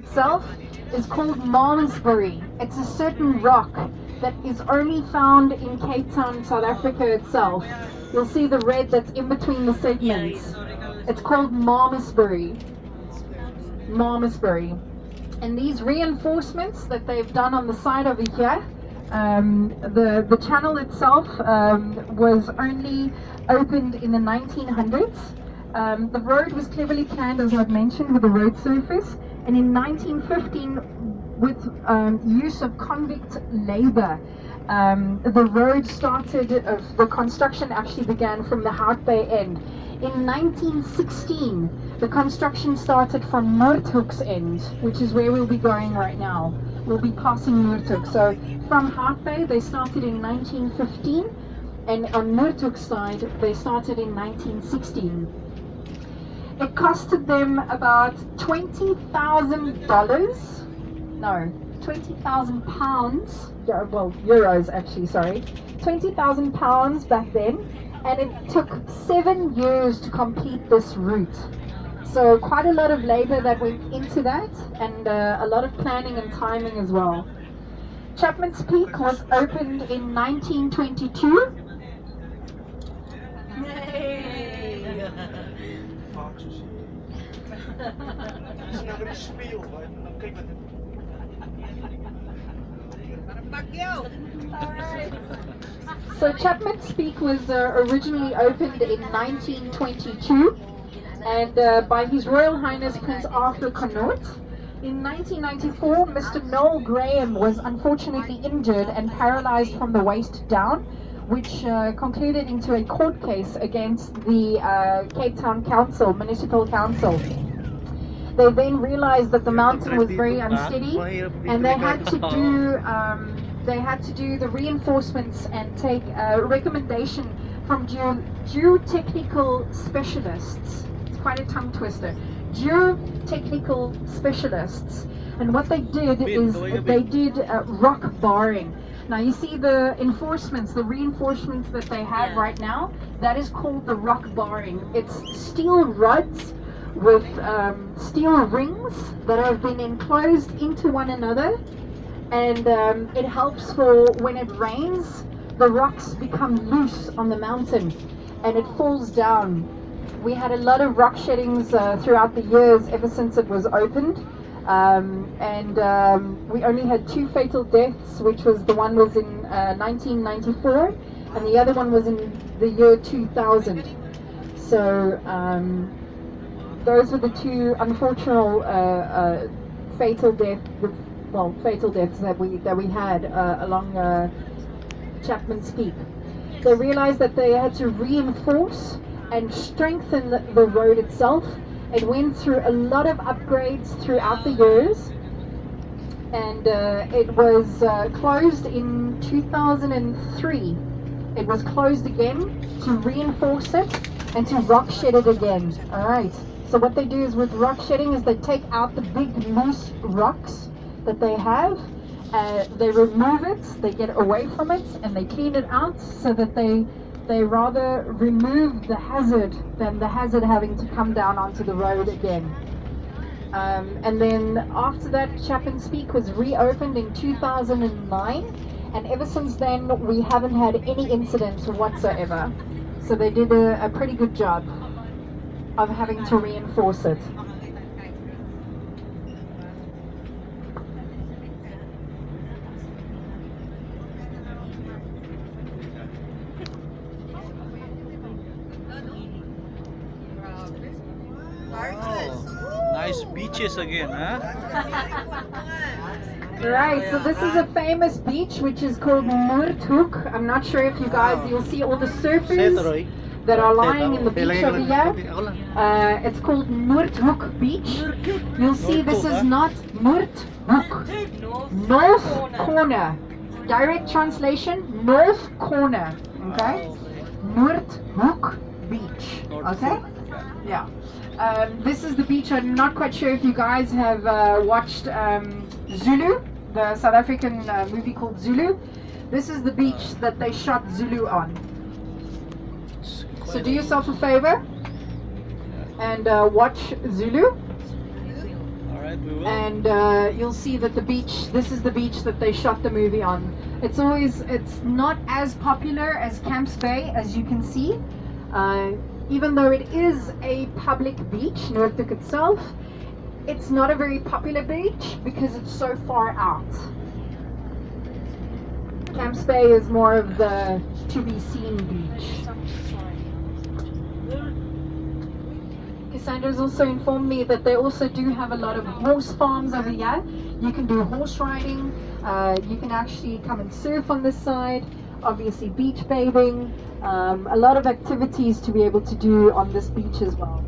itself is called Malmesbury. It's a certain rock that is only found in Cape Town, South Africa itself. You'll see the red that's in between the segments. It's called Malmesbury. Malmesbury. And these reinforcements that they've done on the side over here, the channel itself was only opened in the 1900s. The road was cleverly planned, as I've mentioned, with the road surface, and in 1915, with use of convict labor, the road started, the construction actually began from the Hout Bay end. In 1916, the construction started from Noordhoek's end, which is where we'll be going right now. We'll be passing Noordhoek. So from Hout Bay, they started in 1915, and on Noordhoek's side, they started in 1916. It costed them about $20,000, no, 20,000 pounds, well, euros actually, sorry, 20,000 pounds back then, and it took 7 years to complete this route. So quite a lot of labor that went into that, and a lot of planning and timing as well. Chapman's Peak was opened in 1922. So Chapman's Peak was originally opened in 1922, and by His Royal Highness Prince Arthur Connaught. In 1994, Mr. Noel Graham was unfortunately injured and paralyzed from the waist down, which concluded into a court case against the Cape Town Council, Municipal Council. They then realized that the mountain was very unsteady, and they had to do the reinforcements and take a recommendation from geotechnical specialists. It's quite a tongue twister. Geotechnical specialists, and what they did is they did rock barring. Now you see the reinforcements that they have right now, that is called the rock barring. It's steel rods with steel rings that have been enclosed into one another, and it helps for when it rains, the rocks become loose on the mountain and it falls down. We had a lot of rock sheddings throughout the years ever since it was opened. We only had 2 fatal deaths, which was the one was in 1994 and the other one was in the year 2000. So those were the 2 unfortunate fatal deaths that we had along Chapman's Peak. They realized that they had to reinforce and strengthen the road itself. It went through a lot of upgrades throughout the years, and it was closed in 2003. It was closed again to reinforce it and to rock shed it again. Alright, so what they do is with rock shedding is they take out the big loose rocks that they have, they remove it, they get away from it, and they clean it out so that they rather remove the hazard than the hazard having to come down onto the road again. And then after that, Chapman's Peak was reopened in 2009, and ever since then we haven't had any incidents whatsoever. So they did a pretty good job of having to reinforce it. Nice beaches again, huh? Right, so this is a famous beach which is called Noordhoek. I'm not sure if you guys, you'll see all the surfers that are lying in the beach over here. It's called Noordhoek Beach. You'll see this is not Noordhoek, North Corner. Direct translation, North Corner, okay? Noordhoek Beach, okay? Yeah. This is the beach. I'm not quite sure if you guys have watched Zulu, the South African movie called Zulu. This is the beach that they shot Zulu on. So do yourself a favor and watch Zulu. Alright. We will. and you'll see that the beach, this is the beach that they shot the movie on. It's not as popular as Camps Bay, as you can see. Even though it is a public beach, Noordhoek itself, it's not a very popular beach because it's so far out. Camps Bay is more of the to-be-seen beach. Cassandra's also informed me that they also do have a lot of horse farms over here. You can do horse riding, you can actually come and surf on this side, obviously beach bathing, a lot of activities to be able to do on this beach as well.